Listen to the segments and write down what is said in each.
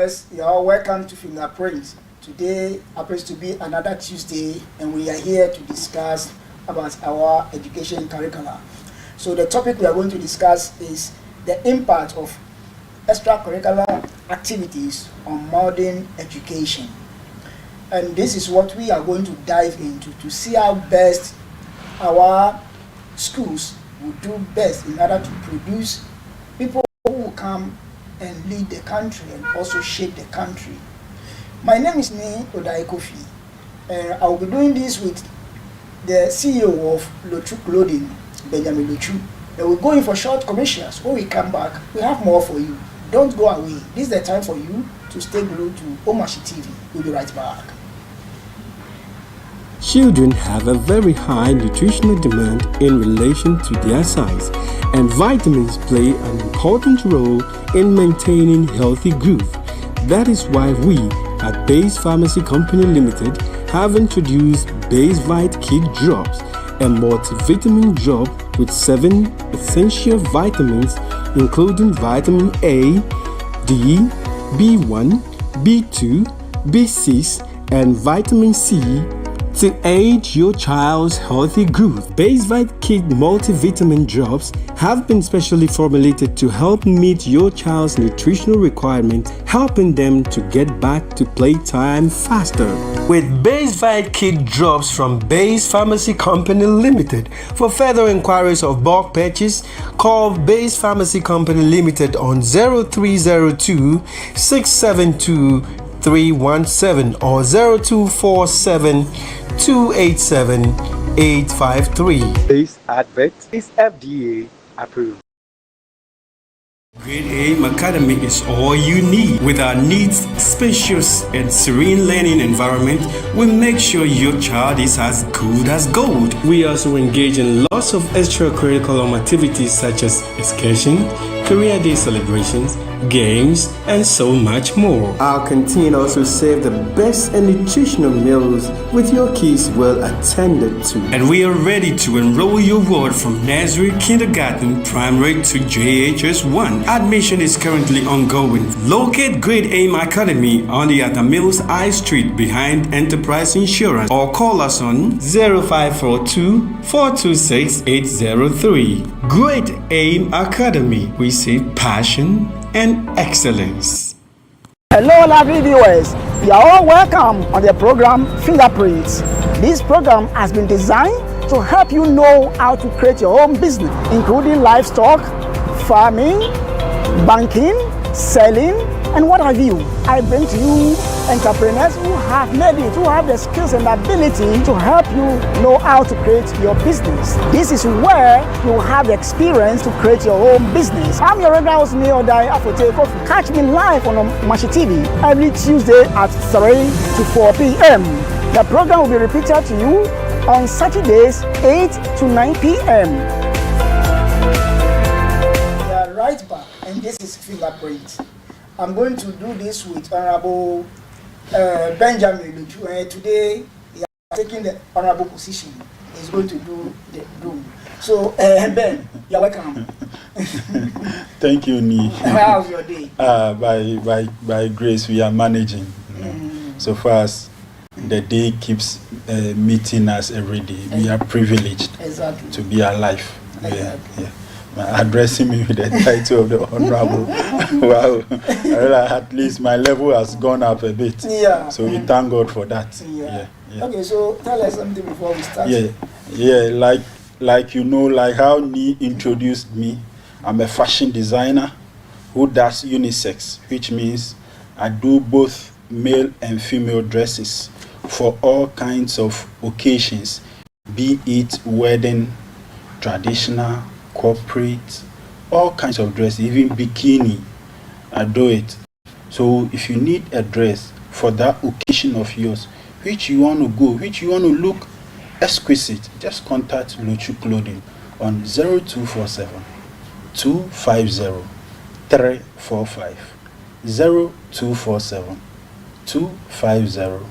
viewers, you are welcome to Fingerprints. Today happens to be another Tuesday, and we are here to discuss about our education curricula. So the topic we are going to discuss is the impact of extracurricular activities on modern education. And this is what we are going to dive into to see how best our schools will do best in order to produce people who will come and lead the country and also shape the country. My name is Ni Odai Kofi, and I will be doing this with the CEO of Lochu Clothing, Benjamin Lochu. And we're going for short commercials. When we come back, we have more for you. Don't go away. This is the time for you to stay glued to Omashi TV. We'll be right back. Children have a very high nutritional demand in relation to their size, and vitamins play an important role in maintaining healthy growth. That is why we at Base Pharmacy Company Limited have introduced Base Vite Kid Drops, a multivitamin drop with 7 essential vitamins including vitamin A, D, B1, B2, B6, and vitamin C to aid your child's healthy growth. Base Vite Kid multivitamin drops have been specially formulated to help meet your child's nutritional requirements, helping them to get back to playtime faster. With Base Vite Kid drops from Base Pharmacy Company Limited. For further inquiries of bulk purchase, call Base Pharmacy Company Limited on 0302 672 317 or 0247 287 853. This advert is FDA approved. Grade A Academy is all you need. With our neat, spacious, and serene learning environment, we make sure your child is as good as gold. We also engage in lots of extracurricular activities such as excursion, career day celebrations, games, and so much more. Our canteen also serves the best and nutritional meals with your kids well attended to. And we are ready to enroll your ward from nursery, kindergarten, primary to JHS 1. Admission is currently ongoing. Locate Grade A Academy on the Atamills I Street behind Enterprise Insurance or call us on 0542 426 803. Grade A Academy. We say passion and excellence. Hello, lovely viewers. You are all welcome on the program Fingerprints. This program has been designed to help you know how to create your own business, including livestock, farming, banking, selling, and what have you. I bring to you entrepreneurs who have made it, who have the skills and ability to help you know how to create your business. This is where you have the experience to create your own business. I'm your regular host, Neil Dai Afote Kofi. Catch me live on Omashi TV every Tuesday at 3 to 4 p.m. The program will be repeated to you on Saturdays 8 to 9 p.m. We are right back, and this is Fingerprints. I'm going to do this with Honorable Benjamin Lochu. Today, he is taking the honorable position. He's going to do the room. So, Ben, you're welcome. Thank you, Ni. How's your day? By grace, we are managing. So far as the day keeps meeting us every day, we are privileged to be alive. Exactly. Yeah. Addressing me with the title of the honorable. Wow, at least my level has gone up a bit. Yeah. So we thank God for that. Yeah. Okay, so tell us something before we start. Like you know, like how Ni introduced me, I'm a fashion designer who does unisex, which means I do both male and female dresses for all kinds of occasions, be it wedding, traditional, corporate, all kinds of dress, even bikini, I do it. So if you need a dress for that occasion of yours, which you want to go, which you want to look exquisite, just contact Lochu Clothing on 0247 250 345 0247 250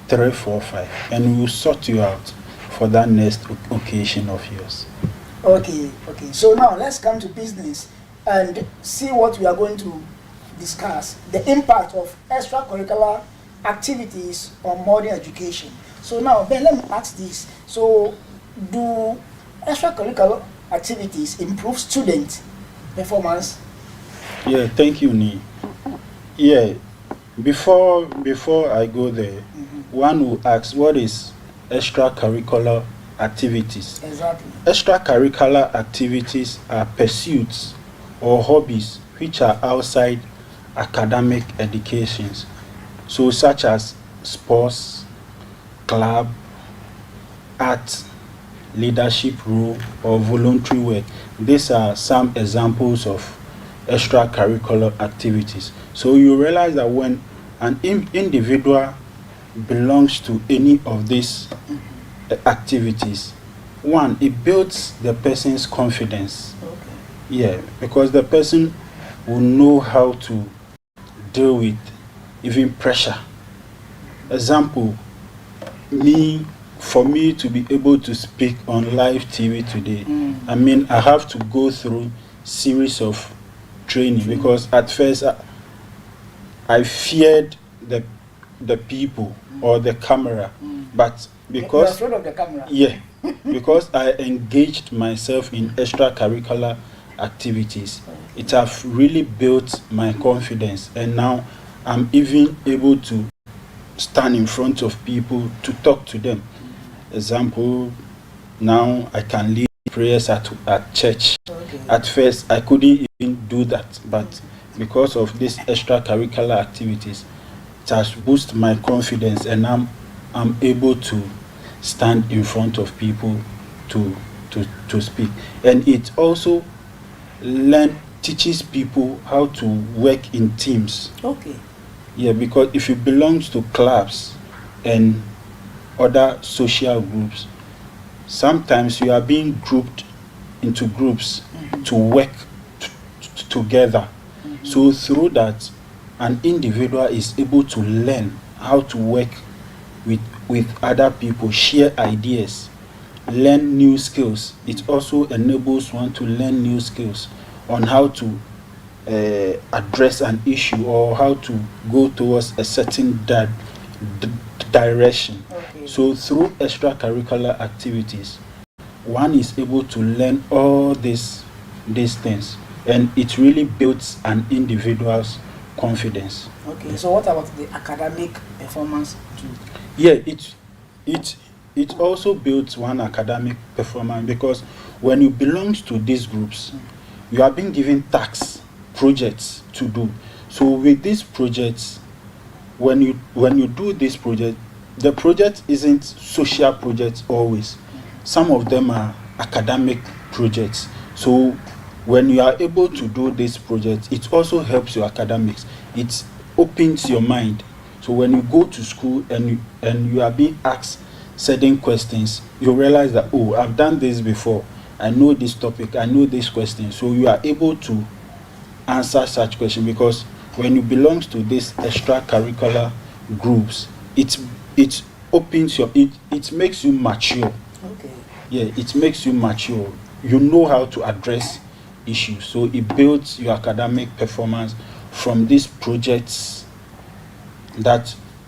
345, and we will sort you out for that next occasion of yours. Okay. So now let's come to business and see what we are going to discuss the impact of extracurricular activities on modern education. So now, Ben, let me ask this. So, do extracurricular activities improve student performance? Yeah, thank you, Ni. Yeah, before I go there, one will ask, what is extracurricular activities? Exactly. Extracurricular activities are pursuits or hobbies which are outside academic educations, so such as sports, club, art, leadership role, or voluntary work. These are some examples of extracurricular activities. So you realize that when an individual belongs to any of these activities, one, it builds the person's confidence. Okay. Yeah, because the person will know how to deal with even pressure. Example, for me to be able to speak on live TV today, I mean, I have to go through series of training, because at first I feared the people or the camera, but because You're afraid of the camera. yeah, because I engaged myself in extracurricular activities, it have really built my confidence, and now I'm even able to stand in front of people to talk to them. Example, now I can lead prayers at church. Okay. At first, I couldn't even do that, but because of these extracurricular activities, it has boosted my confidence, and I'm able to stand in front of people to speak. And it also teaches people how to work in teams. Okay. Yeah, because if you belong to clubs and other social groups, sometimes you are being grouped into groups to work together. So through that, an individual is able to learn how to work with other people, share ideas, learn new skills. It also enables one to learn new skills on how to address an issue, or how to go towards a certain direction. Okay. So through extracurricular activities, one is able to learn all these things, and it really builds an individual's confidence. Okay. So what about the academic performance too? Yeah, it also builds one academic performance, because when you belong to these groups, you are being given tasks, projects to do. So with these projects, when you do this project, the project isn't social projects always. Some of them are academic projects. So when you are able to do this project, it also helps your academics. It opens your mind. So when you go to school and you are being asked certain questions, you realize that, oh, I've done this before. I know this topic. I know this question. So you are able to answer such questions, because when you belong to these extracurricular groups, it opens it makes you mature. Okay. Yeah, it makes you mature. You know how to address issues. So it builds your academic performance from these projects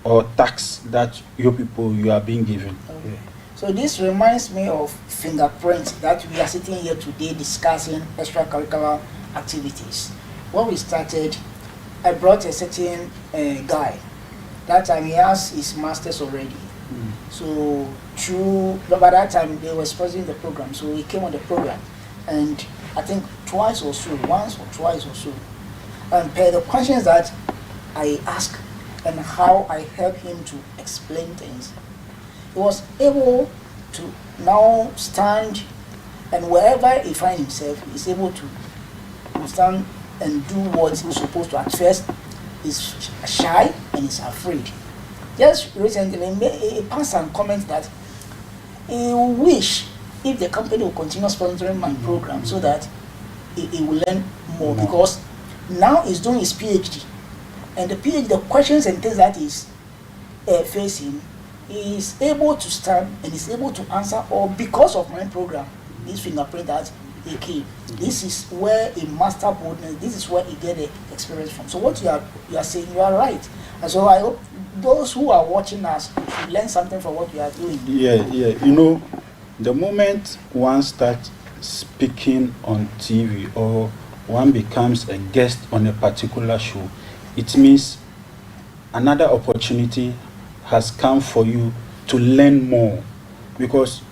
or tasks that you are being given. Okay. So this reminds me of Fingerprints, that we are sitting here today discussing extracurricular activities. When we started, I brought a certain guy. That time he has his master's already. So by that time they were sponsoring the program, so he came on the program, and I think once or twice or so, and per the questions that I asked and how I helped him to explain things, he was able to now stand, and wherever he finds himself, he's able to stand and do what he's supposed to. At first, he's shy and he's afraid. Just recently, he passed some comments that he wish if the company will continue sponsoring my program, so that he will learn more, because now he's doing his PhD, and the PhD, the questions and things that he's facing, he is able to stand and is able to answer all because of my program, this Fingerprint, that he came. This is where a master boldness, this is where he get the experience from. So what you are saying, you are right. And so I hope those who are watching us should learn something from what you are doing. Yeah. You know, the moment one starts speaking on TV or one becomes a guest on a particular show, it means another opportunity has come for you to learn more, because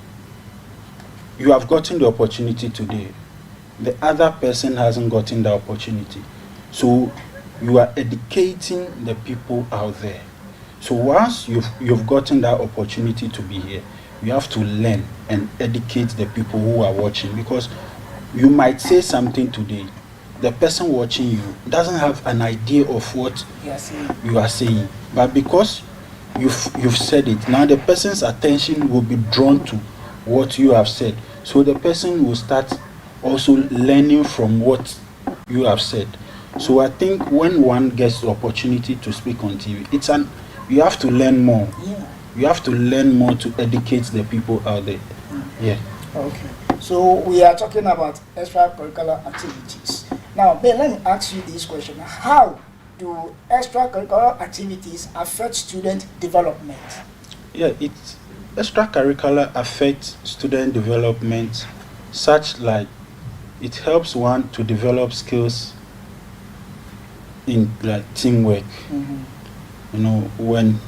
you have gotten the opportunity today. The other person hasn't gotten the opportunity. So you are educating the people out there. So once you've gotten that opportunity to be here, you have to learn and educate the people who are watching, because you might say something today. The person watching you doesn't have an idea of what you are saying. But because you've said it, now the person's attention will be drawn to what you have said. So the person will start also learning from what you have said. So I think when one gets the opportunity to speak on TV, you have to learn more. Yeah. You have to learn more to educate the people out there. Yeah. Okay. So we are talking about extracurricular activities. Now, Ben, let me ask you this question. How do extracurricular activities affect student development? Yeah, extracurricular affects student development such like it helps one to develop skills in like teamwork. You know, when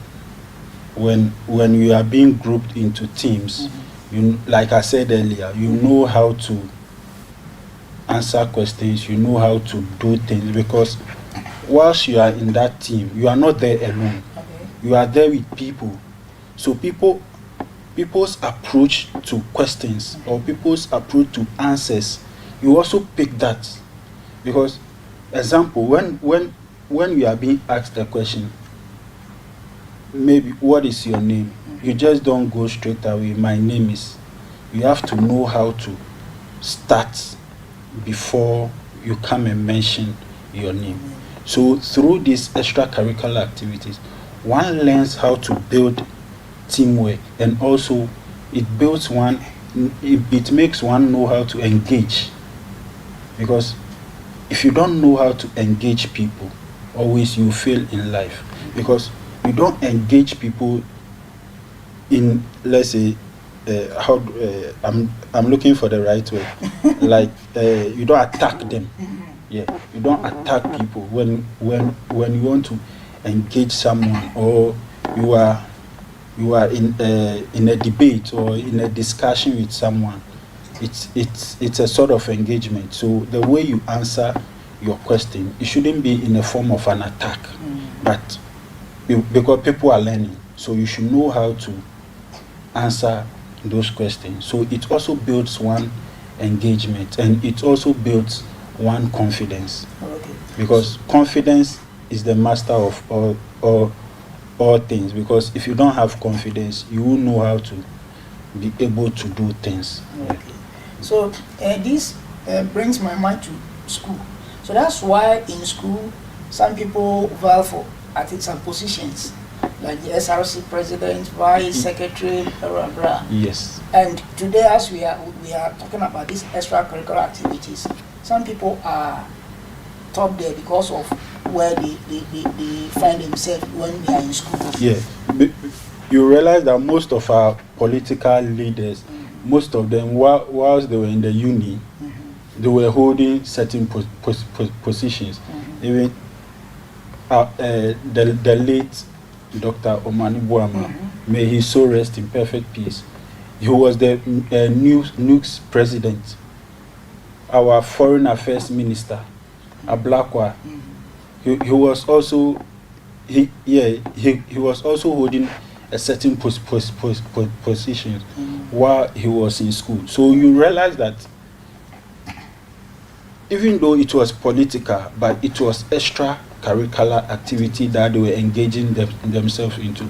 you are being grouped into teams, you, like I said earlier, you know how to answer questions, you know how to do things, because whilst you are in that team, you are not there alone. Okay. You are there with people. So people's approach to questions or people's approach to answers, you also pick that. Because example, when you are being asked a question, maybe what is your name? You just don't go straight away, my name is. You have to know how to start before you come and mention your name. So through these extracurricular activities, one learns how to build teamwork, and also it makes one know how to engage. Because if you don't know how to engage people, always you fail in life. Because you don't engage people in, let's say, I'm looking for the right word. Like you don't attack them. Yeah, you don't attack people when you want to engage someone, or you are in a debate or in a discussion with someone. It's a sort of engagement. So the way you answer your question, it shouldn't be in a form of an attack, but because people are learning, so you should know how to answer those questions. So it also builds one engagement, and it also builds one confidence. Okay. Because confidence is the master of all things. Because if you don't have confidence, you won't know how to be able to do things. Okay. So this brings my mind to school. So that's why in school some people vie for some positions, like the SRC president, vice secretary, blah, blah. Yes. And today, as we are talking about these extracurricular activities, some people are top there because of where they find themselves when they are in school. Yeah. You realize that most of our political leaders, most of them, whilst they were in the uni, they were holding certain positions. Even the late Dr. Omani Buama, may his soul rest in perfect peace. He was the NUC's president, our foreign affairs minister, Ablakwa. He was also was also holding a certain position while he was in school. So you realize that even though it was political, but it was extracurricular activity that they were engaging themselves into.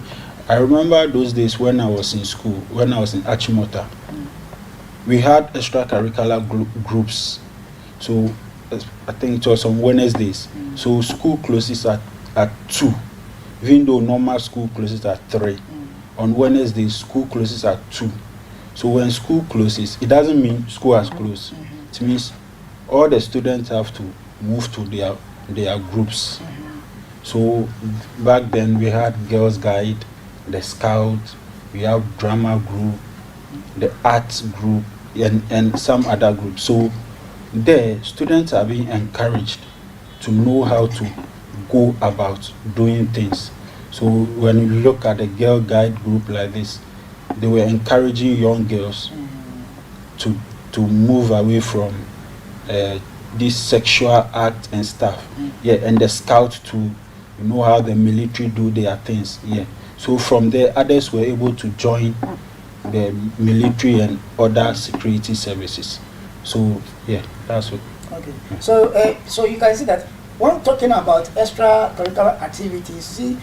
I remember those days when I was in school, when I was in Achimota, we had extracurricular groups. So I think it was on Wednesdays. So school closes at 2, even though normal school closes at 3. On Wednesdays, school closes at 2. So when school closes, it doesn't mean school has closed. It it means all the students have to move to their groups. So back then we had Girls Guide, the Scout, we have drama group, the arts group, and some other groups. So there, students are being encouraged to know how to go about doing things. So when you look at the Girl Guide group like this, they were encouraging young girls to move away from this sexual act and stuff. Yeah, and the Scout to know how the military do their things. Yeah. So from there, others were able to join the military and other security services. So yeah, that's what. Okay. So you can see that when talking about extracurricular activities, see,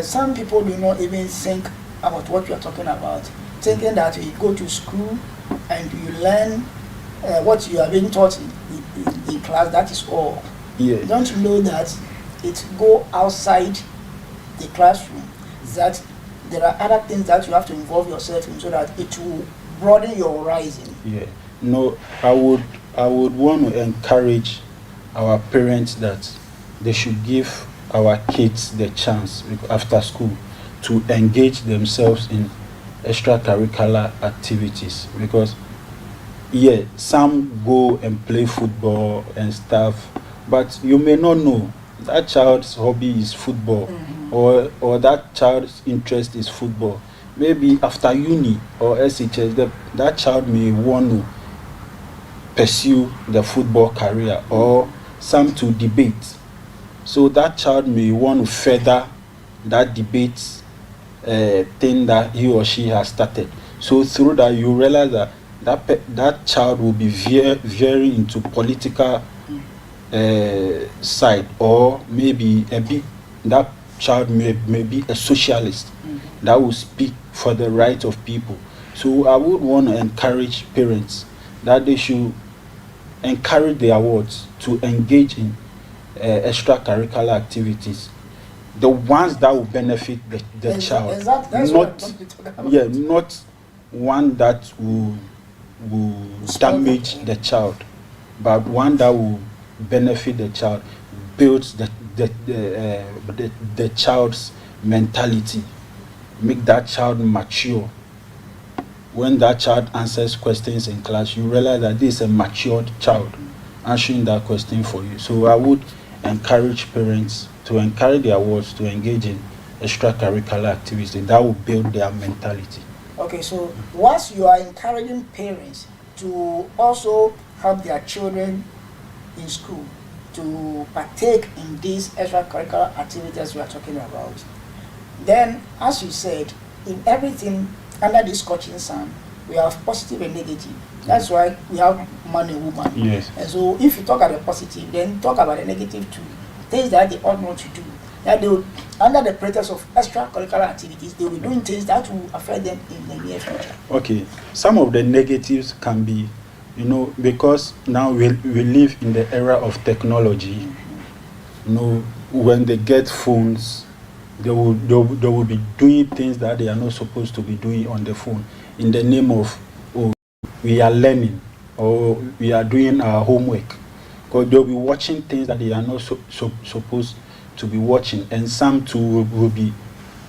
some people do not even think about what you are talking about, thinking that you go to school and you learn what you are being taught in class. That is all. Yeah. Don't you know that it go outside the classroom? That there are other things that you have to involve yourself in so that it will broaden your horizon. Yeah. No, I would want to encourage our parents that they should give our kids the chance after school to engage themselves in extracurricular activities, because yeah, some go and play football and stuff, but you may not know that child's hobby is football, or that child's interest is football. Maybe after uni or SHS, that child may want to pursue the football career, or some to debate. So that child may want to further that debate thing that he or she has started. So through that, you realize that child will be very into political side, or maybe that child may be a socialist that will speak for the right of people. So I would want to encourage parents that they should encourage their wards to engage in extracurricular activities, the ones that will benefit the child. That's not one that will damage the child, but one that will benefit the child, builds the child's mentality, make that child mature. When that child answers questions in class, you realize that this is a matured child answering that question for you. So I would encourage parents to encourage their wards to engage in extracurricular activities that will build their mentality. Okay, so once you are encouraging parents to also help their children in school to partake in these extracurricular activities we are talking about, then, as you said, in everything under this coaching sun, we have positive and negative. That's why we have man and woman. Yes. And so if you talk about the positive, then talk about the negative too. Things that they ought not to do. That they will, under the pretext of extracurricular activities, they will be doing things that will affect them in the near future. Okay. Some of the negatives can be, because now we live in the era of technology. When they get phones, they will be doing things that they are not supposed to be doing on the phone in the name of, we are learning, or we are doing our homework. Because they'll be watching things that they are not supposed to be watching, and some too will be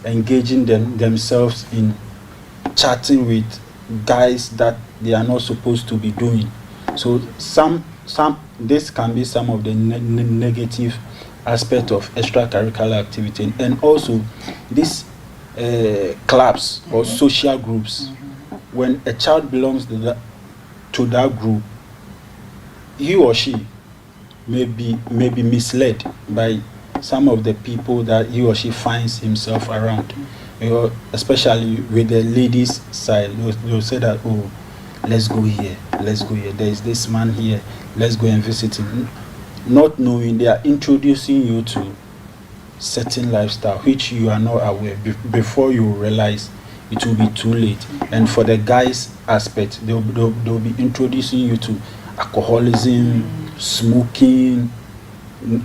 engaging themselves in chatting with guys that they are not supposed to be doing. So this can be some of the negative aspect of extracurricular activity. And also these clubs or social groups, when a child belongs to that group, he or she may be misled by some of the people that he or she finds himself around. Especially with the ladies side, they'll say that, let's go here, there is this man here, let's go and visit him. Not knowing they are introducing you to certain lifestyle which you are not aware. Before you realize, it will be too late. And for the guys aspect, they'll be introducing you to alcoholism, smoking,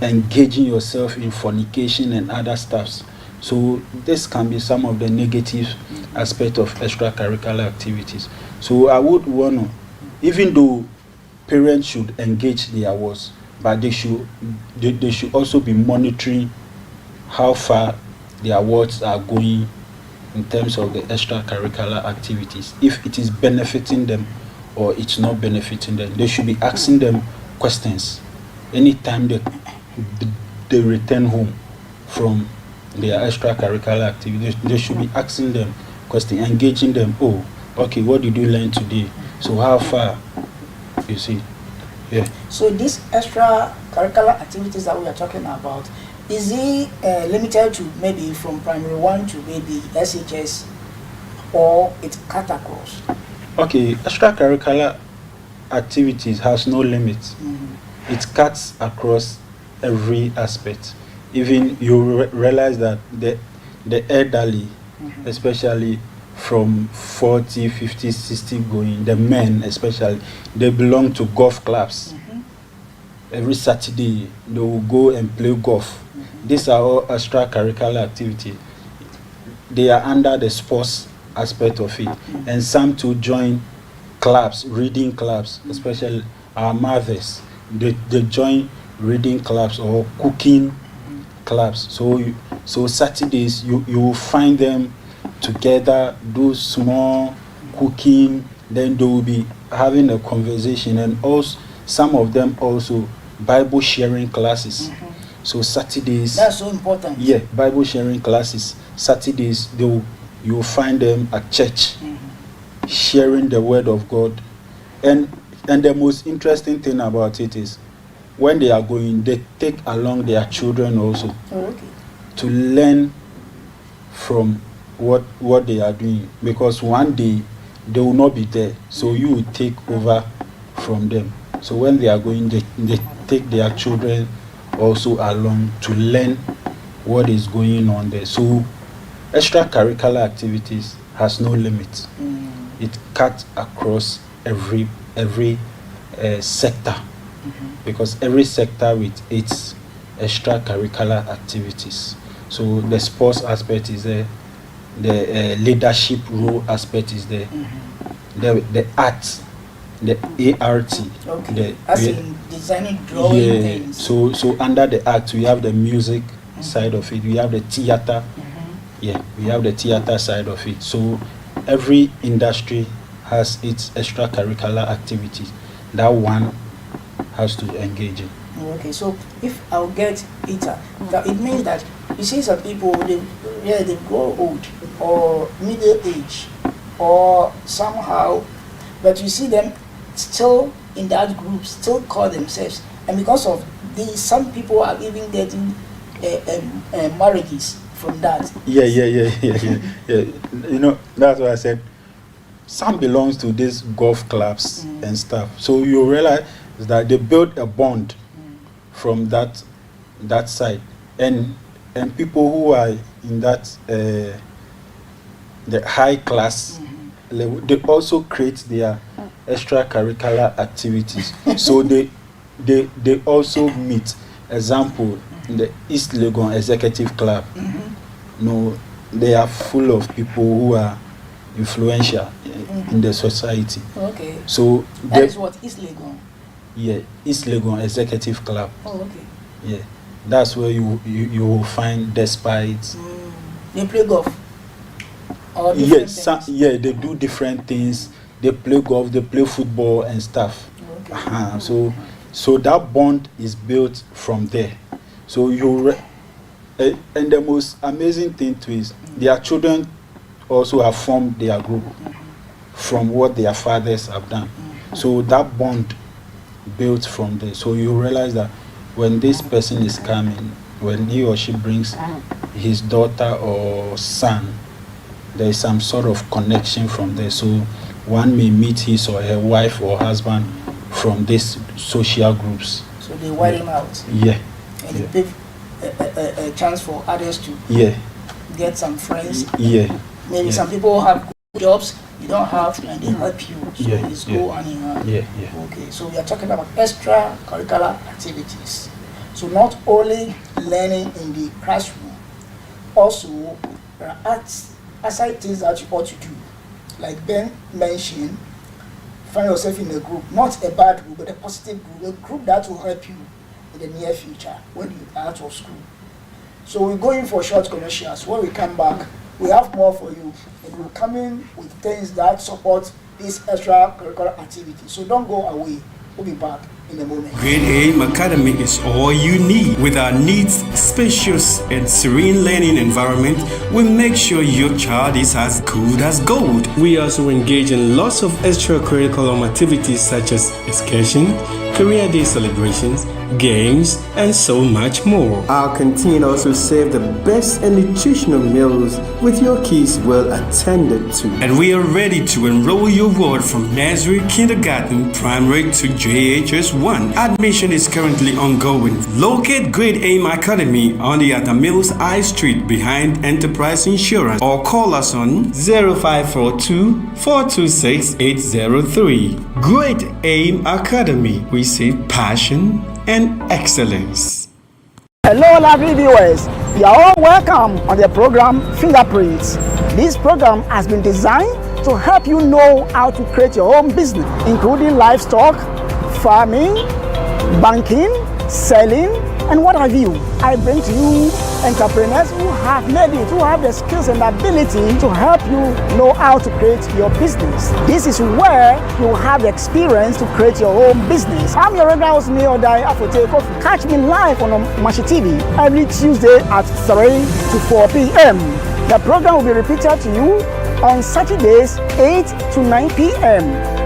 engaging yourself in fornication and other stuffs. So this can be some of the negative aspect of extracurricular activities. So I would want to, even though parents should engage their words, but they should also be monitoring how far their words are going in terms of the extracurricular activities. If it is benefiting them or it's not benefiting them, they should be asking them questions anytime they return home from their extracurricular activities. They should be asking them questions, engaging them. Oh, okay, what did you learn today? So how far? You see, yeah. So these extracurricular activities that we are talking about, is it limited to maybe from primary 1 to maybe SHS, or it cut across? Okay, extracurricular activities has no limit. It cuts across every aspect. Even you realize that the elderly, especially from 40, 50, 60 going, the men especially, they belong to golf clubs. Every Saturday they will go and play golf. These are all extracurricular activities. They are under the sports aspect of it. And some to join clubs, reading clubs, especially our mothers. They join reading clubs or cooking clubs. So Saturdays you will find them together, do small cooking, then they will be having a conversation, and also some of them also Bible sharing classes. So Saturdays, that's so important. Yeah, Bible sharing classes. Saturdays you will find them at church sharing the word of God. And the most interesting thing about it is when they are going, they take along their children also to learn from what they are doing, because one day they will not be there, so you will take over from them. So when they are going, they take their children also along to learn what is going on there. So extracurricular activities has no limit. It cuts across every sector, because every sector with its extracurricular activities. So the sports aspect is there, the leadership role aspect is there, the art, the ART, as in designing, drawing things. So under the art we have the music side of it, we have the theater, we have the theater side of it. So every industry has its extracurricular activities that one has to engage in. Okay, so if I'll get it, that it means that you see some people they grow old or middle age or somehow, but you see them still in that group, still call themselves, and because of these, some people are even getting marriages from that. Yeah. You know, that's why I said some belongs to these golf clubs and stuff. So you realize that they build a bond from that side, and people who are in that the high class level, they also create their extracurricular activities. So they also meet. Example, in the East Legon Executive Club, no, they are full of people who are influential in the society. Okay. So that is what East Legon. Yeah, East Legon Executive Club. Oh, okay. Yeah, that's where you will find Despite. They play golf. Or yes, they do different things. They play golf, they play football and stuff. Okay. So that bond is built from there. So and the most amazing thing too is their children also have formed their group from what their fathers have done. So that bond built from there. So you realize that when this person is coming, when he or she brings his daughter or son, there is some sort of connection from there. So one may meet his or her wife or husband from these social groups. So they widen him out. Yeah. And it gives a chance for others to get some friends. Yeah. Maybe some people have good jobs you don't have, and they help you. So it's go on in hand. Okay, so we are talking about extracurricular activities. So not only learning in the classroom, also aside things that you ought to do. Like Ben mentioned, find yourself in a group, not a bad group, but a positive group, a group that will help you in the near future when you are out of school. So we're going for short commercials. When we come back, we have more for you, and we'll come in with things that support this extracurricular activity. So don't go away. We'll be back in a moment. Grade AIM Academy is all you need. With our neat, spacious, and serene learning environment, we make sure your child is as good as gold. We also engage in lots of extracurricular activities such as excursion, career day celebrations, games, and so much more. Our canteen also serves the best and nutritional meals with your kids well attended to. And we are ready to enroll your ward from nursery, kindergarten, primary to JHS 1. Admission is currently ongoing. Locate Grade AIM Academy on the Atamills High Street behind Enterprise Insurance or call us on 0542 426 803. Grade AIM Academy. We say passion and excellence. Hello, lovely viewers. You are all welcome on the program Fingerprints. This program has been designed to help you know how to create your own business, including livestock, farming, banking, selling, and what have you. I bring to you entrepreneurs who have made it, who have the skills and ability to help you know how to create your business. This is where you have the experience to create your own business. I'm your regular host, Neil Dai Afote. Catch me live on Mashi TV every Tuesday at 3 to 4 p.m. The program will be repeated to you on Saturdays 8 to 9 p.m.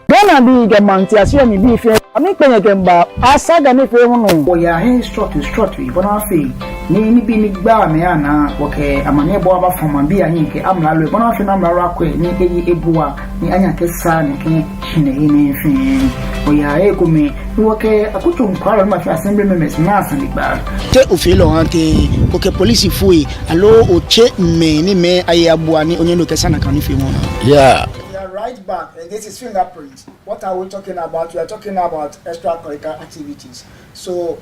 Ghana bi gamanti asia mi bi fe ami penye kemba asaga mi fe hunu o ya he structure bona fe ni bi ni gba me ana woke amane bo aba fama bi anyi ke amla lo bona fe na mra akwe ni eyi ebuwa ni anya ke sa ni ke hine ni fe o ya e ko mi woke akutu nkwaro ma fi assembly members na asan gba te o fe lo ante woke police fui alo o che me ni me ayi abuwa ni onye no ke sa na kan fi mo yeah. Right back, and this is Fingerprints. What are we talking about? We are talking about extracurricular activities. So,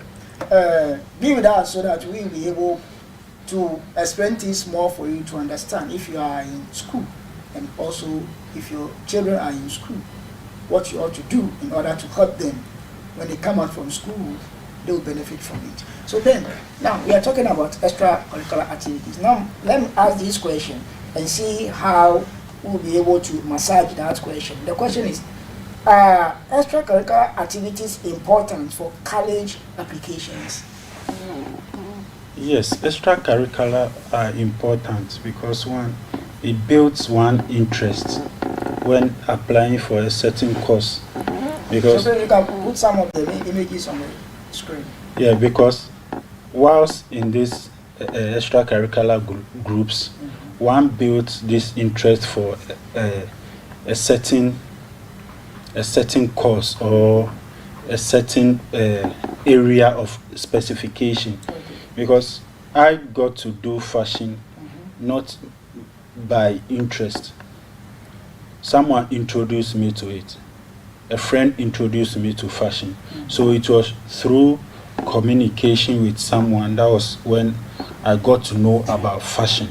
be with us so that we will be able to explain things more for you to understand if you are in school, and also if your children are in school, what you ought to do in order to help them when they come out from school, they will benefit from it. So then, now we are talking about extracurricular activities. Now, let me ask this question and see how we'll be able to massage that question. The question is, are extracurricular activities important for college applications? Yes, extracurricular are important because one, it builds one interest when applying for a certain course. Because so you can put some of the images on the screen. Yeah, because whilst in these extracurricular groups, one builds this interest for a certain course or a certain area of specification. Okay. Because I got to do fashion not by interest. Someone introduced me to it. A friend introduced me to fashion. So it was through communication with someone that was when I got to know about fashion.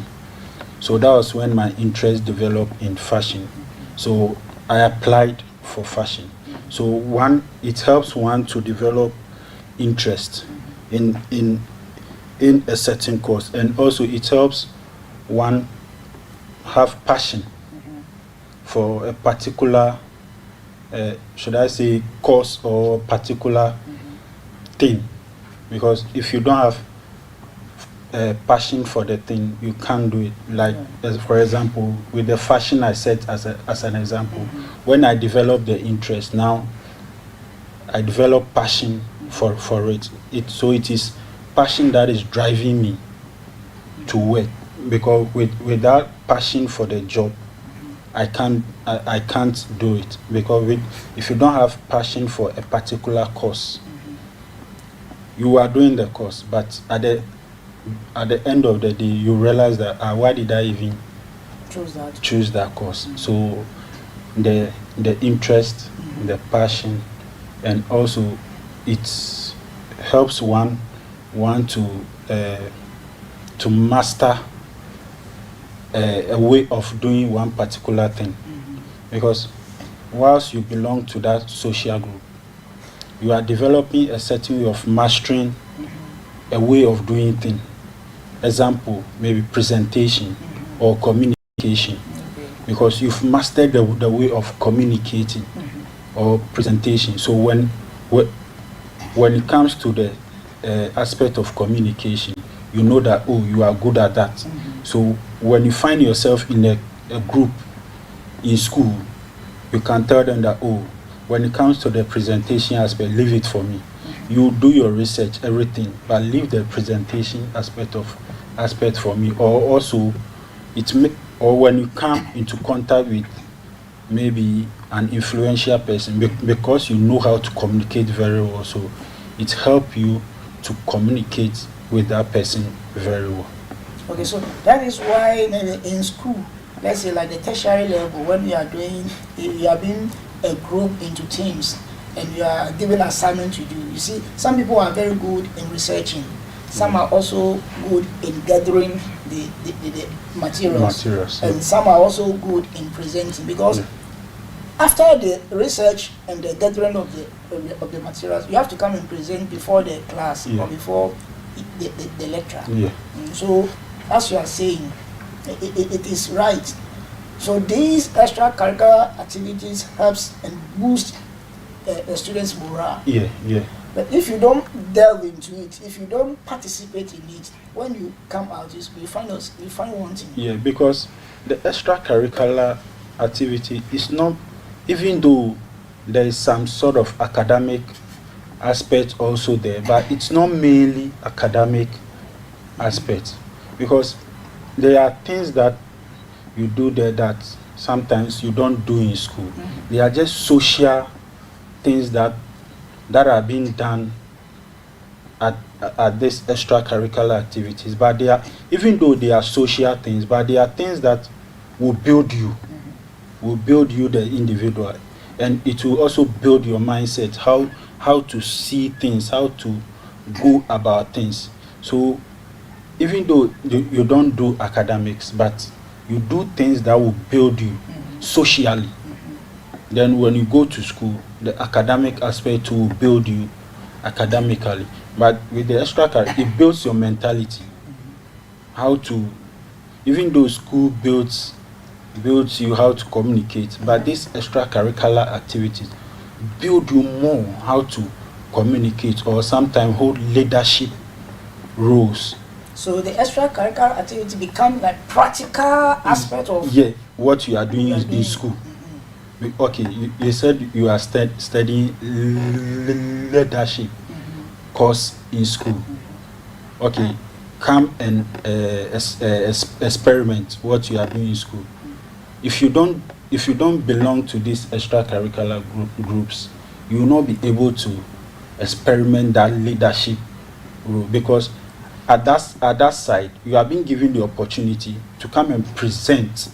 So that was when my interest developed in fashion. So I applied for fashion. So one, it helps one to develop interest in a certain course, and also it helps one have passion for a particular, should I say, course or particular thing. Because if you don't have passion for the thing, you can't do it. Like, for example, with the fashion I set as an example, when I develop the interest, now I develop passion for it. So it is passion that is driving me to work. Because without passion for the job, I can't do it. Because if you don't have passion for a particular course, you are doing the course, but at the end of the day, you realize that why did I even choose that course? So the interest, the passion, and also it helps one to master a way of doing one particular thing. Because whilst you belong to that social group, you are developing a certain way of mastering a way of doing things. Example, maybe presentation or communication, because you've mastered the way of communicating or presentation. So when it comes to the aspect of communication, you know that, oh, you are good at that. So when you find yourself in a group in school, you can tell them that, oh, when it comes to the presentation aspect, leave it for me. You do your research, everything, but leave the presentation aspect for me. Or also, or when you come into contact with maybe an influential person, because you know how to communicate very well, so it helps you to communicate with that person very well. Okay, so that is why maybe in school, let's say like the tertiary level, when you are being a group into teams and you are given assignment to do, you see, some people are very good in researching, some are also good in gathering the materials, and some are also good in presenting, because after the research and the gathering of the materials, you have to come and present before the class or before the lecture. So as you are saying, it is right. So these extracurricular activities helps and boost the students' morale. But if you don't delve into it, if you don't participate in it, when you come out, you find wanting. Because the extracurricular activity is not, even though there is some sort of academic aspect also there, but it's not mainly academic aspect, because there are things that you do there that sometimes you don't do in school. They are just social things that are being done at this extracurricular activities, but they are, even though they are social things, but they are things that will build you, the individual, and it will also build your mindset, how to see things, how to go about things. So even though you don't do academics, but you do things that will build you socially, then when you go to school, the academic aspect will build you academically. But with the extracurricular, it builds your mentality, how to, even though school builds you how to communicate, but these extracurricular activities build you more how to communicate, or sometimes hold leadership roles. So the extracurricular activity become like practical aspect of what you are doing in school. Okay, you said you are studying leadership course in school. Okay, come and experiment what you are doing in school. If you don't belong to these extracurricular groups, you will not be able to experiment that leadership role, because at that side you are being given the opportunity to come and present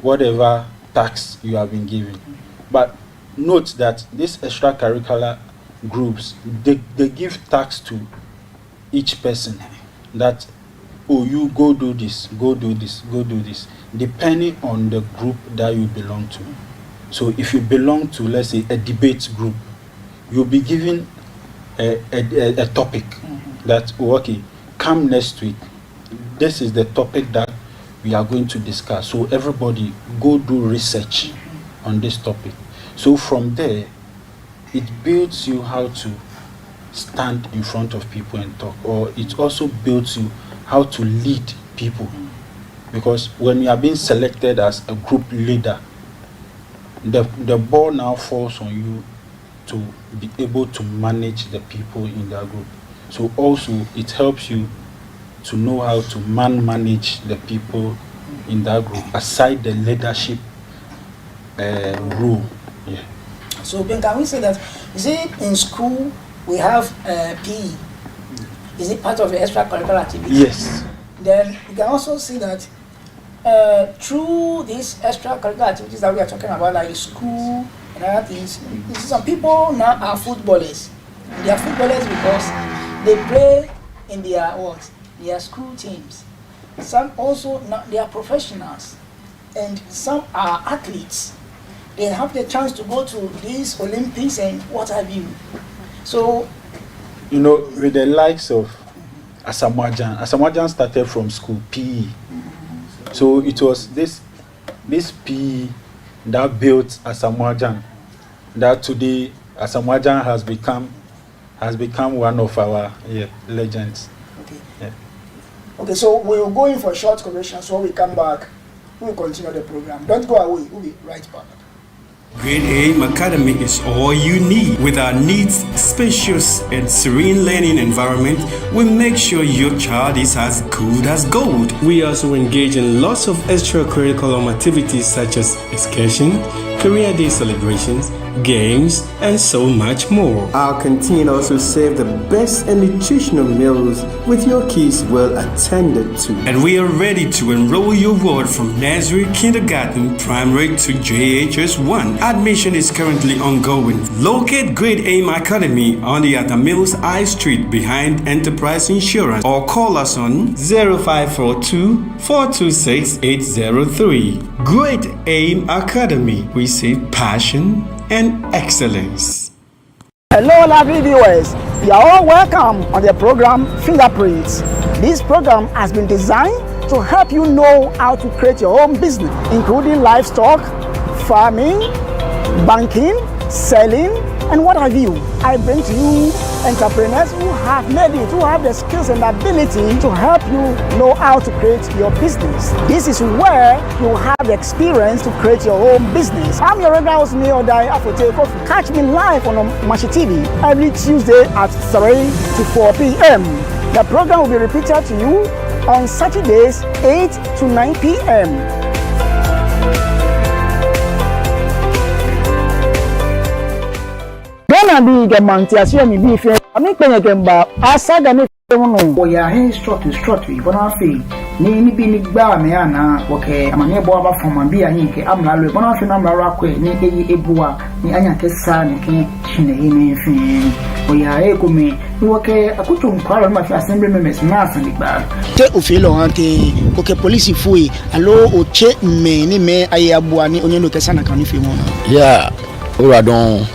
whatever task you have been given. But note that these extracurricular groups, they give tasks to each person, that, oh, you go do this, go do this, go do this, depending on the group that you belong to. So if you belong to, let's say, a debate group, you'll be given a topic that, oh, okay, come next week, this is the topic that we are going to discuss. So everybody go do research on this topic. So from there, it builds you how to stand in front of people and talk, or it also builds you how to lead people. Because when you are being selected as a group leader, the ball now falls on you to be able to manage the people in that group. So also it helps you to know how to manage the people in that group, aside the leadership role. So Ben, can we say that, is it in school we have PE? Is it part of the extracurricular activity? Yes. Then you can also see that through these extracurricular activities that we are talking about, like school and other things, you see some people now are footballers. They are footballers because they play in their school teams. Some also, they are professionals, and some are athletes. They have the chance to go to these Olympics and what have you. So, you know, with the likes of Asamoah started from school, PE. So it was this PE that built Asamoah, that today Asamoah has become one of our legends. okay. Yeah. Okay, so we'll go in for short correction. So when we come back, we'll continue the program. Don't go away. We'll be right back. Grade AIM Academy is all you need. With our neat, spacious, and serene learning environment, we make sure your child is as good as gold. We also engage in lots of extracurricular activities such as excursion, career day celebrations, games, and so much more. Our canteen also serves the best and nutritional meals with your kids well attended to. And we are ready to enroll your ward from nursery, kindergarten, primary to JHS 1. Admission is currently ongoing. Locate Grade AIM Academy on the Atamils I Street behind Enterprise Insurance or call us on 0542 426 803. Grade AIM Academy. We say passion and excellence. Hello, lovely viewers. You are all welcome on the program Fingerprints. This program has been designed to help you know how to create your own business, including livestock, farming, banking, selling, and what have you. I bring to you entrepreneurs who have made it, who have the skills and ability to help you know how to create your business. This is where you have the experience to create your own business. I'm your regular host, Neil Dai Afote Kofi. Catch me live on Mashi TV every Tuesday at 3 to 4 p.m. The program will be repeated to you on Saturdays 8 to 9 p.m. Ghana bi gamanti asia mi bi fe ami penye kemba asaga ne no wo ya he structure bona fe ni bi ni gba me ana woke amane bo aba form bi anyi ke amla lo bona fe na amla akwa ni eyi ebua ni anya kesa ni ke chine ni fe wo ya e kumi woke akutu nkwaro ma fi assembly members na asandi gba te ofilo ante woke police fui alo oche me ni me ayabua ni onyeno kesa na kan fi mo yeah ora don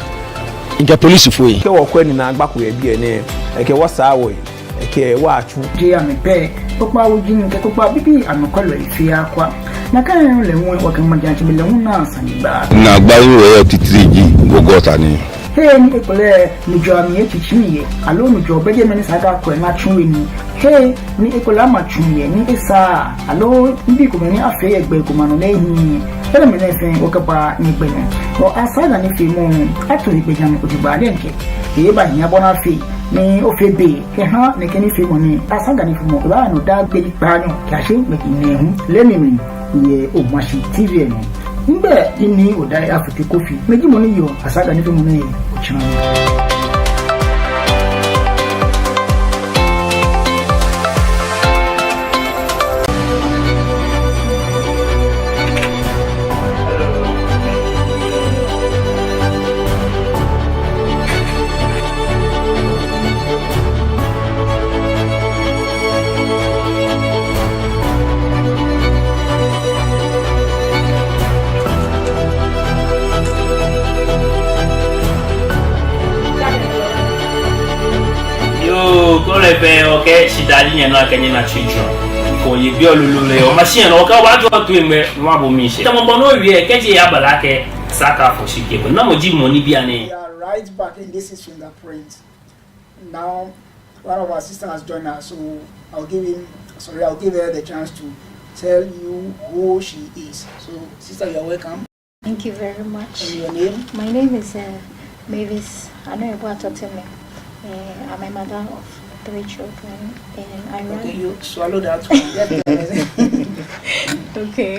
inka police foi ke wo kwani na agbako ya bi ene eke wasa wo eke wa achu je ame pe popa wo jin ke popa bibi anokolo ifi akwa na kan le won wo kan majanti bele won na sanba na gba wo e titriji gogota ni he ni ekole ni jo ami echichimiye alo ni jo beje meni saga ko na chunwe ni he ni ekola ma chunye ni esa alo ndi ko meni afe egbe ko manu lehin ele meni fe o kapa ni gbe ni o asaga ni fi mu ato igbeja mi ko ti ba denke e ba nya bona fi ni o fe be ke ha ni keni fi mo ni asaga ni fi mo ba no da gbe ipa ni ka se me ni hu le mi ye o Mashi TV ni Mbe ini odai Afuti Kofi. Meji moni yo asaga ni fi mo ni o chana. Okay, she died in a Kenyan children. For you, be a lulu, machine, or what to him, Rabomish. Some bono, we catch a yabalake, Saka for she gave no Jim money be an We are right back in this is Fingerprint. Now, one of our sisters has joined us, so I'll give her the chance to tell you who she is. So, sister, you're welcome. Thank you very much. And your name? My name is Mavis. I know about to tell me. I'm a mother of 3 children, and I run. Okay, you swallow that one. Okay.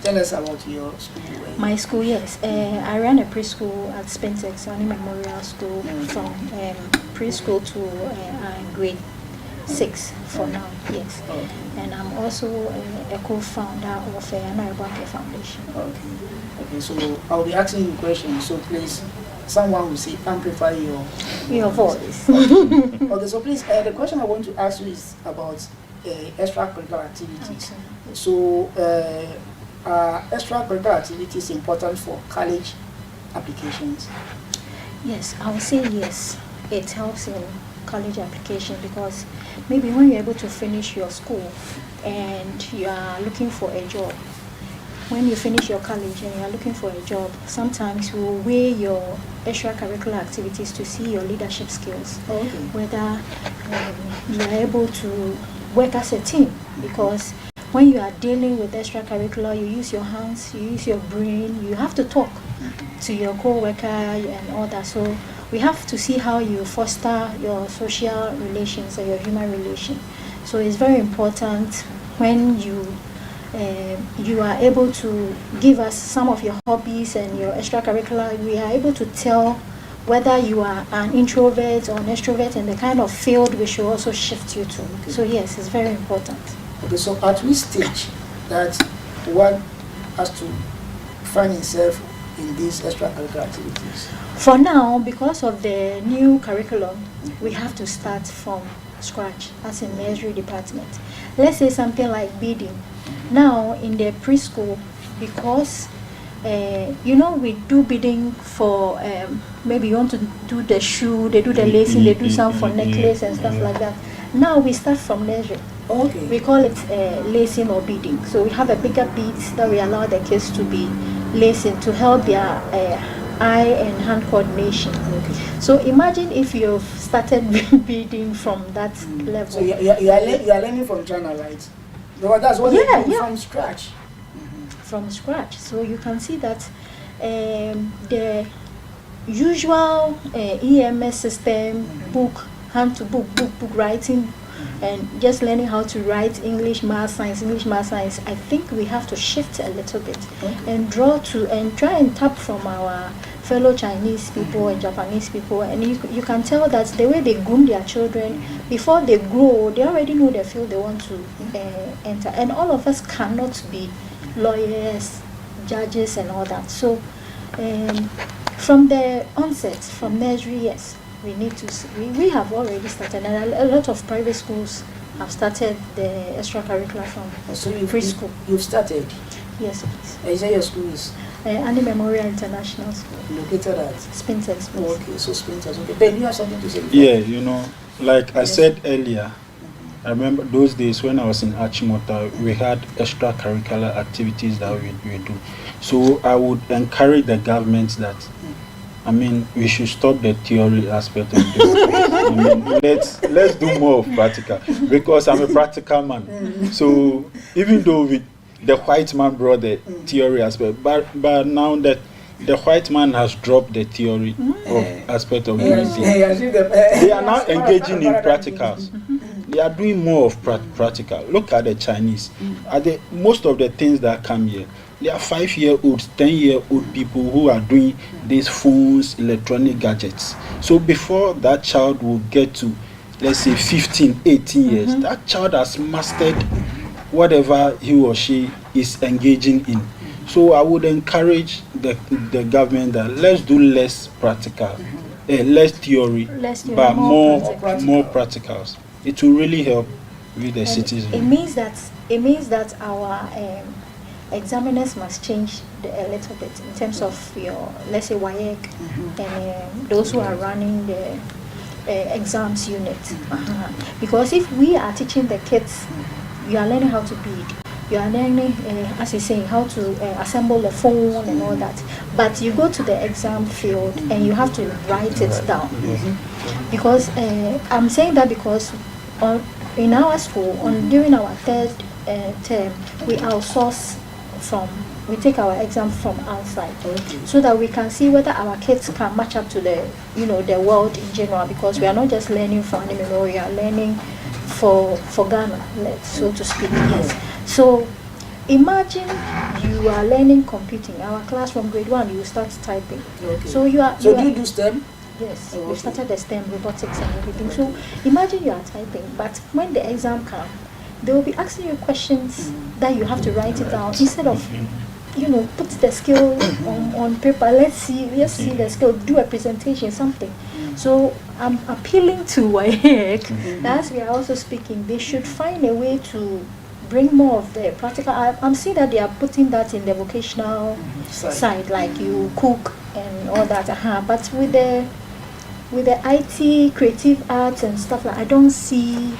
Tell us about your school. My school, yes. I ran a preschool at Spentex Memorial School from preschool to grade 6 for now, yes. Okay. And I'm also a co-founder of Anaibanke Foundation. Okay, so I'll be asking you questions, so please, someone will say, amplify your voice. Okay, so please, the question I want to ask you is about extracurricular activities. Okay. So extracurricular activities important for college applications. Yes, I would say yes. It helps in college application because maybe when you're able to finish your school and you are looking for a job, when you finish your college and you are looking for a job, sometimes we will weigh your extracurricular activities to see your leadership skills, whether you are able to work as a team, because when you are dealing with extracurricular, you use your hands, you use your brain, you have to talk to your co-worker and all that. So we have to see how you foster your social relations or your human relation. So it's very important when you are able to give us some of your hobbies and your extracurricular. We are able to tell whether you are an introvert or an extrovert and the kind of field we should also shift you to. Okay. So yes, it's very important. Okay, so at which stage that one has to find himself in these extracurricular activities? For now, because of the new curriculum, we have to start from scratch as in nursery department. Let's say something like beading. Now in the preschool, because we do beading for maybe you want to do the shoe, they do the lacing, they do some for necklace and stuff like that. Now we start from nursery. Okay. We call it lacing or beading. So we have a bigger beads that we allow the kids to be lacing to help their eye and hand coordination. Okay. So imagine if you've started beading from that level. So you are learning from China, right? No, that's what you do from scratch. From scratch. So you can see that the usual EMS system, book, hand to book writing, and just learning how to write English, math, science, I think we have to shift a little bit and try and tap from our fellow Chinese people and Japanese people. And you can tell that the way they groom their children, before they grow, they already know the field they want to enter. And all of us cannot be lawyers, judges and all that. So from the onset, from nursery, yes, we need to. We have already started, and a lot of private schools have started the extracurricular from preschool. You've started? Yes, please. Is that your school is? Annie Memorial International School. Located at? Spinters. Oh, okay, so Spinters. Okay, Ben, you have something to say? Yeah, like I said earlier, I remember those days when I was in Achimota, we had extracurricular activities that we do. So I would encourage the government that, we should stop the theory aspect of this. Let's do more of practical, because I'm a practical man. So even though the white man brought the theory aspect, but now that the white man has dropped the theory of aspect of everything, they are now engaging in practicals. They are doing more of practical. Look at the Chinese. Most of the things that come here, they are 5-year-olds, 10-year-old people who are doing these phones, electronic gadgets. So before that child will get to, let's say, 15, 18 years, that child has mastered whatever he or she is engaging in. So I would encourage the government that let's do less practical, less theory, but more practicals. It will really help with the citizens. It means that our examiners must change a little bit in terms of your, let's say, WAEC and those who are running the exams unit. Because if we are teaching the kids, you are learning how to bead, you are learning, as you're saying, how to assemble the phone and all that. But you go to the exam field and you have to write it down. Because I'm saying that because in our school, during our third term, we outsource we take our exam from outside, so that we can see whether our kids can match up to the world in general, because we are not just learning for Annie Memorial, learning for Ghana, so to speak. Yes. So imagine you are learning computing. Our class from grade 1, you start typing. So do you do STEM? Yes, we started the STEM, robotics and everything. So imagine you are typing, but when the exam comes, they will be asking you questions that you have to write it down instead of put the skill on paper. Let's see the skill, do a presentation, something. So I'm appealing to WAEC, as we are also speaking, they should find a way to bring more of the practical. I'm seeing that they are putting that in the vocational side, like you cook and all that. But with the IT, creative arts and stuff I don't see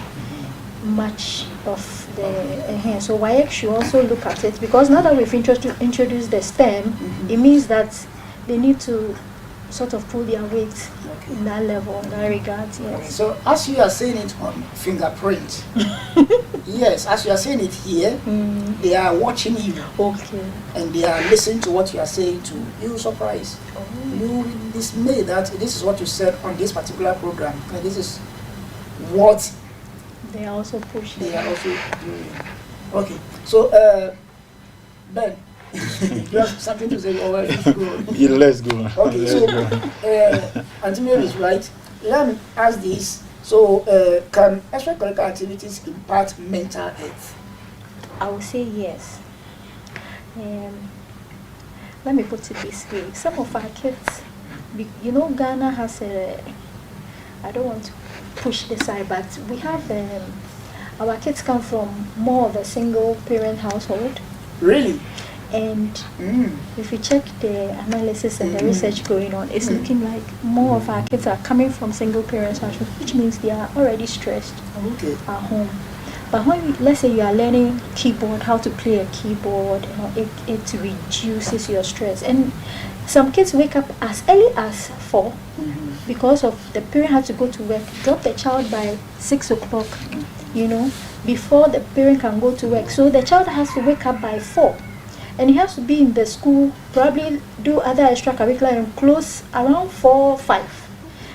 much of the so WAEC should also look at it, because now that we've introduced the STEM, it means that they need to sort of pull their weight in that level, in that regard. Yes. Okay, so as you are saying it on Fingerprint, yes, as you are saying it here, they are watching you. Okay. And they are listening to what you are saying too. You will surprise. You will be dismayed that this is what you said on this particular program, and this is what they are also pushing. They are also doing. Okay, so Ben, you have something to say? Or let's go. Yeah, let's go. Okay, so Auntie Mary is right. Let me ask this. So, can extracurricular activities impact mental health? I would say yes. Let me put it this way. Some of our kids, Ghana has I don't want to push this side, but we have, our kids come from more of a single parent household. Really? And if you check the analysis and the research going on, it's looking like more of our kids are coming from single parents household, which means they are already stressed at home. But when let's say you are learning keyboard, how to play a keyboard, it reduces your stress. And some kids wake up as early as 4 because of the parent has to go to work, drop the child by 6 o'clock, before the parent can go to work. So the child has to wake up by 4. And he has to be in the school, probably do other extracurricular and close around 4 or 5.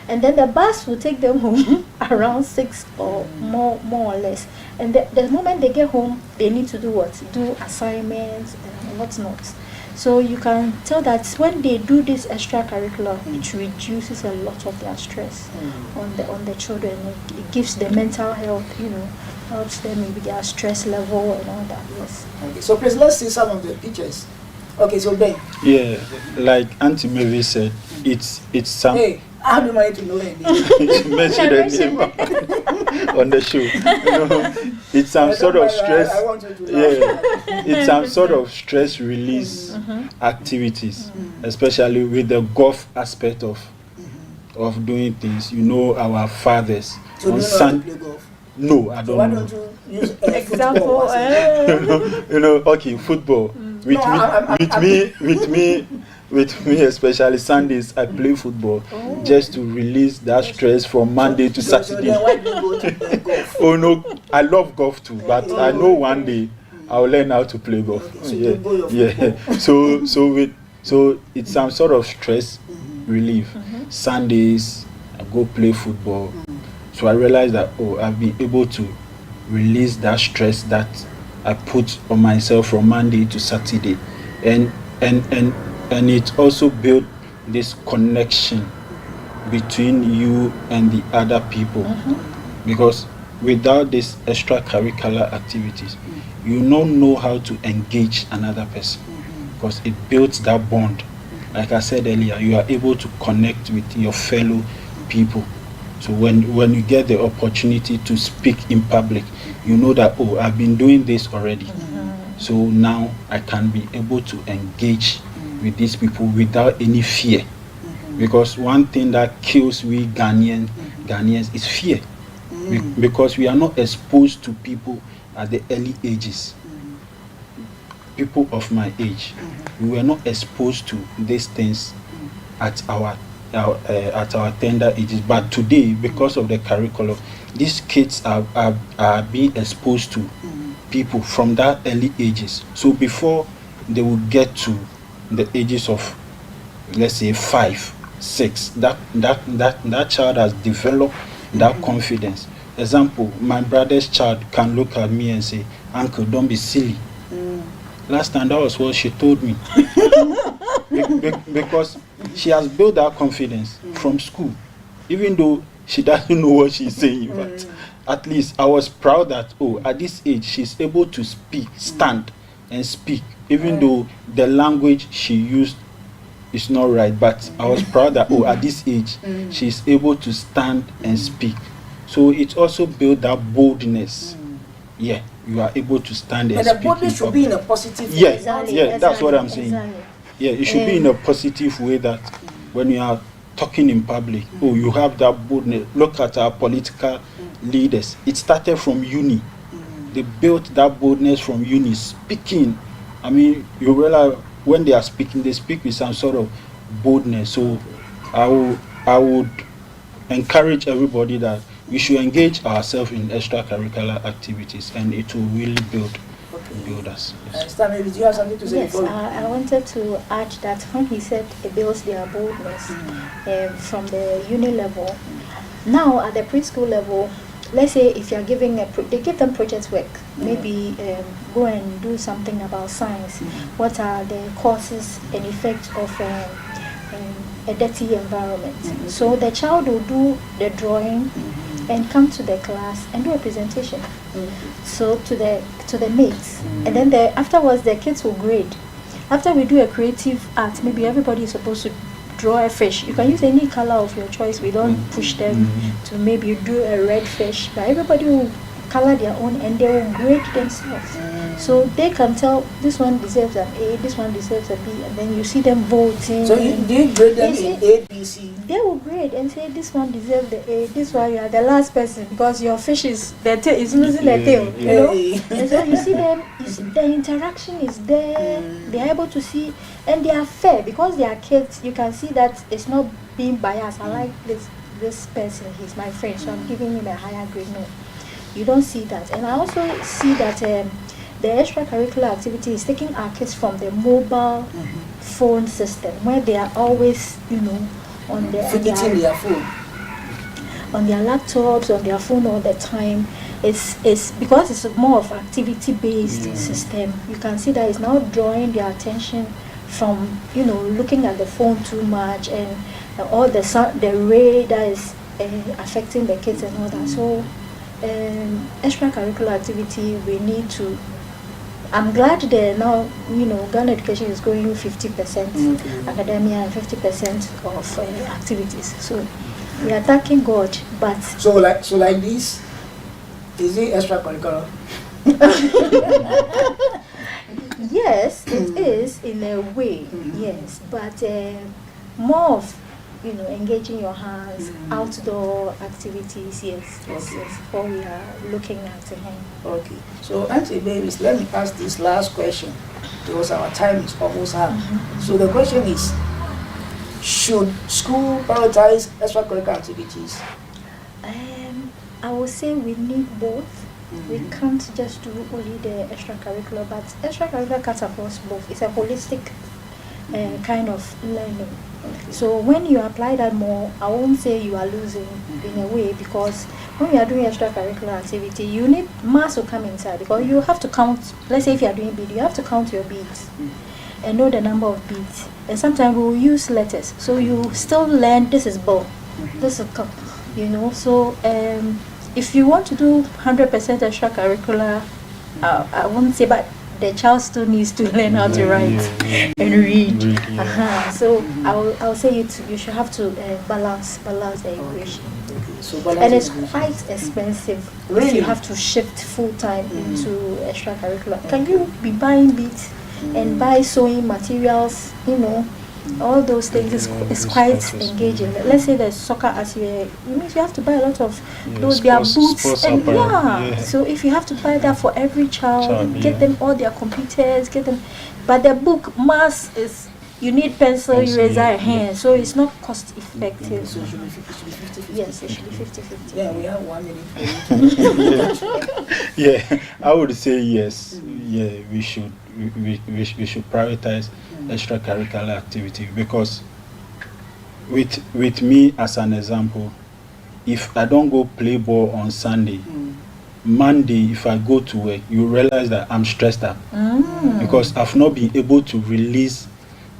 And then the bus will take them home around 6 or more or less. And the moment they get home, they need to do what? Do assignments and whatnot. So you can tell that when they do this extracurricular, it reduces a lot of their stress on the children. It gives them mental health, helps them maybe their stress level and all that. Yes. Okay, so please let's see some of the pictures. Okay, so Ben. Yeah, like Auntie Mary said, it's some. Hey, how do you mind to know her name? You mentioned her name on the show. It's some sort of stress. I want you to laugh. It's some sort of stress release activities, especially with the golf aspect of doing things. Our fathers. So do you know how to play golf? No, I don't know. Why don't you use example? Okay, football. With me, especially Sundays, I play football just to release that stress from Monday to Saturday. So then why do you go to play golf? Oh no, I love golf too, but I know one day I'll learn how to play golf. Okay, So it's some sort of stress relief. Sundays, I go play football. So I realized that I've been able to release that stress that I put on myself from Monday to Saturday, and it also built this connection between you and the other people, because without these extracurricular activities, you don't know how to engage another person, because it builds that bond. Like I said earlier, you are able to connect with your fellow people. So when you get the opportunity to speak in public, you know that, I've been doing this already. So now I can be able to engage with these people without any fear. Because one thing that kills we Ghanaians is fear. Because we are not exposed to people at the early ages. People of my age, we were not exposed to these things at our tender ages. But today, because of the curriculum, these kids are being exposed to people from that early ages. So before they will get to the ages of, let's say, 5, 6, that child has developed that confidence. Example, my brother's child can look at me and say, "Uncle, don't be silly." Last time, that was what she told me. Because she has built that confidence from school, even though she doesn't know what she's saying. But at least I was proud that at this age she's able to stand and speak even though the language she used is not right, but I was proud that at this age she's able to stand and speak. So it also built that boldness. Yeah, you are able to stand and but speak. the boldness should be in a positive way. Yeah, Exactly, that's what I'm saying. exactly. Yeah, it should be in a positive way that when you are talking in public, you have that boldness. Look at our political leaders. It started from uni. They built that boldness from uni, speaking. I mean, you realize when they are speaking, they speak with some sort of boldness. So I would encourage everybody that we should engage ourselves in extracurricular activities, and it will really build us. Stan, maybe do you have something to say? Yes, I wanted to add that when he said it builds their boldness from the uni level. Now at the preschool level, let's say if you're giving they give them project work, maybe go and do something about science. What are the causes and effects of a dirty environment? So the child will do the drawing and come to the class and do a presentation. So to the mates, and then afterwards the kids will grade. After we do a creative art, maybe everybody is supposed to draw a fish. You can use any color of your choice. We don't push them to maybe do a red fish, but everybody will color their own and they will grade themselves. So they can tell this one deserves an A, this one deserves a B, and then you see them voting. So do you grade them in A, B, C? They will grade and say this one deserves the A, this one you are the last person because your fish is losing the tail, you know. And so you see them, the interaction is there. They are able to see, and they are fair because they are kids. You can see that it's not being biased. I like this person, he's my friend, so I'm giving him a higher grade. No, you don't see that. And I also see that the extracurricular activity is taking our kids from the mobile phone system where they are always, on their phone, on their laptops, on their phone all the time. It's because it's more of activity-based system. You can see that it's now drawing their attention from looking at the phone too much and all the sound, the ray that is affecting the kids and all that. So extracurricular activity, we need to. I'm glad that now, Ghana education is going 50% academia and 50% of activities. So we are thanking God, but so like this, is it extracurricular? Yes, it is in a way, yes, but more of engaging your hands, outdoor activities, yes, what we are looking at him. Okay, so Auntie Babies, let me ask this last question because our time is almost up. So the question is, should school prioritize extracurricular activities? I would say we need both. We can't just do only the extracurricular, but extracurricular cuts across both. It's a holistic kind of learning. So when you apply that more, I won't say you are losing in a way, because when you are doing extracurricular activity, you need mass to come inside, because you have to count. Let's say if you are doing bead, you have to count your beads and know the number of beads. And sometimes we will use letters, so you still learn this is ball, this is cup, So if you want to do 100% extracurricular, I won't say, but the child still needs to learn how to write and read. So I'll say you should have to balance the equation. And it's quite expensive if you have to shift full time into extracurricular. Can you be buying beads and buy sewing materials? All those things is quite engaging. Let's say there's soccer as you means you have to buy a lot of those their boots and So if you have to buy that for every child, get them all their computers, get them. But the book mass is you need pencil, eraser, hand, so it's not cost effective. So it should be 50-50. Yes, it should be 50-50. Yeah, we have 1 minute for you. Yeah, I would say yes. Yeah, we should prioritize extracurricular activity, because with me as an example, if I don't go play ball on Sunday, Monday if I go to work, you realize that I'm stressed out because I've not been able to release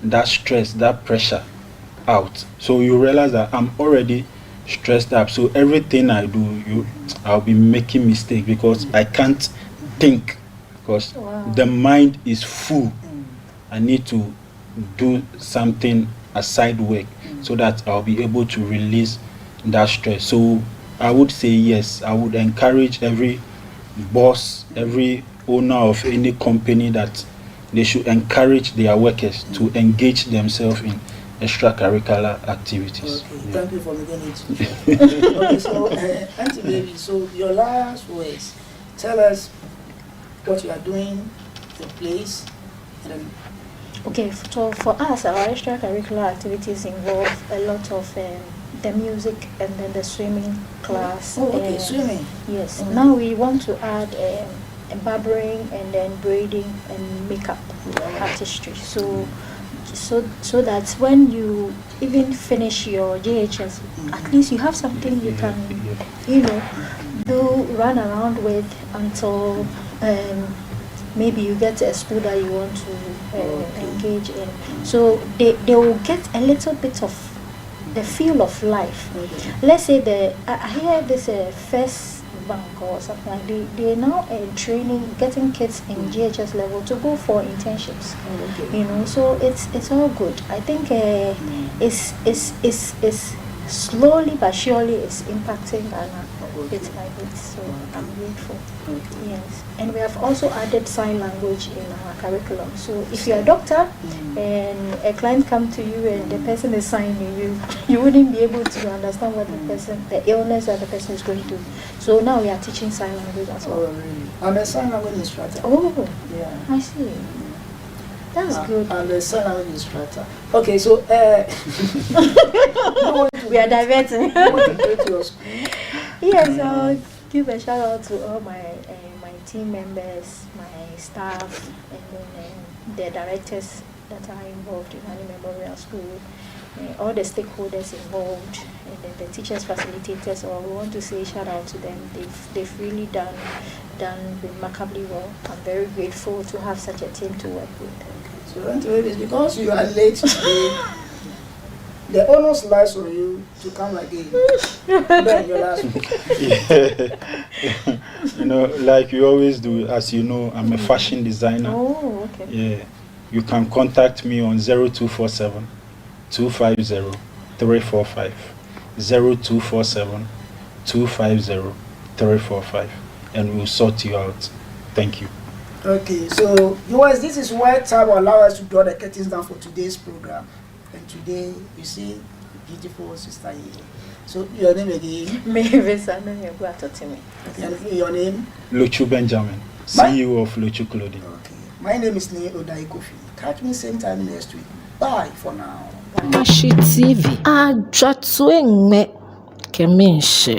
that stress, that pressure out. So you realize that I'm already stressed up. So everything I do, I'll be making mistakes because I can't think, because the mind is full. I need to do something aside work so that I'll be able to release that stress. So I would say yes, I would encourage every boss, every owner of any company that they should encourage their workers to engage themselves in extracurricular activities. Okay, thank you for making it. Okay, so Auntie Baby, so your last words, tell us what you are doing, the place, and then Okay, so for us, our extracurricular activities involve a lot of the music and then the swimming class. Oh, okay, swimming. Yes. Okay. Now we want to add barbering and then braiding and makeup artistry. So that when you even finish your JHS, at least you have something you can, run around with until maybe you get to a school that you want to engage in. So they will get a little bit of the feel of life. Let's say I hear this first bank or something like they now training, getting kids in GHS level to go for internships. So it's all good. I think it's slowly but surely it's impacting Ghana bit by bit. So I'm grateful. Yes, and we have also added sign language in our curriculum. So if you're a doctor and a client comes to you and the person is signing you wouldn't be able to understand what the illness that the person is going through. So now we are teaching sign language as well. Oh, really? I'm a sign language instructor. Oh, yeah. I see. That's good. I'm a sign language instructor. Okay, so we are diverting. Yes, Mm-hmm. I'll give a shout out to all my team members, my staff, and then the directors that are involved in Honey Memorial School, all the stakeholders involved, and then the teachers, facilitators. Or we want to say shout out to them. They've really done remarkably well. I'm very grateful to have such a team to work with. So it's because you are late today. The honors lies on you to come again. Then your last week. Like you always do, as you know, I'm a fashion designer. Oh, okay. Yeah. You can contact me on 0247 250 345. 0247 250 345. And we'll sort you out. Thank you. Okay, so viewers, this is where time will allow us to draw the curtains down for today's program. And today, you see, beautiful sister here. So, your name again? Mavis, I know you're going to tell me. Okay, your name? Lochu Benjamin, CEO of Lochu Clothing. Okay. My name is Ne Odai Kofi. Catch me same time next week. Bye for now. Mashi TV. Ajatwenge keminche.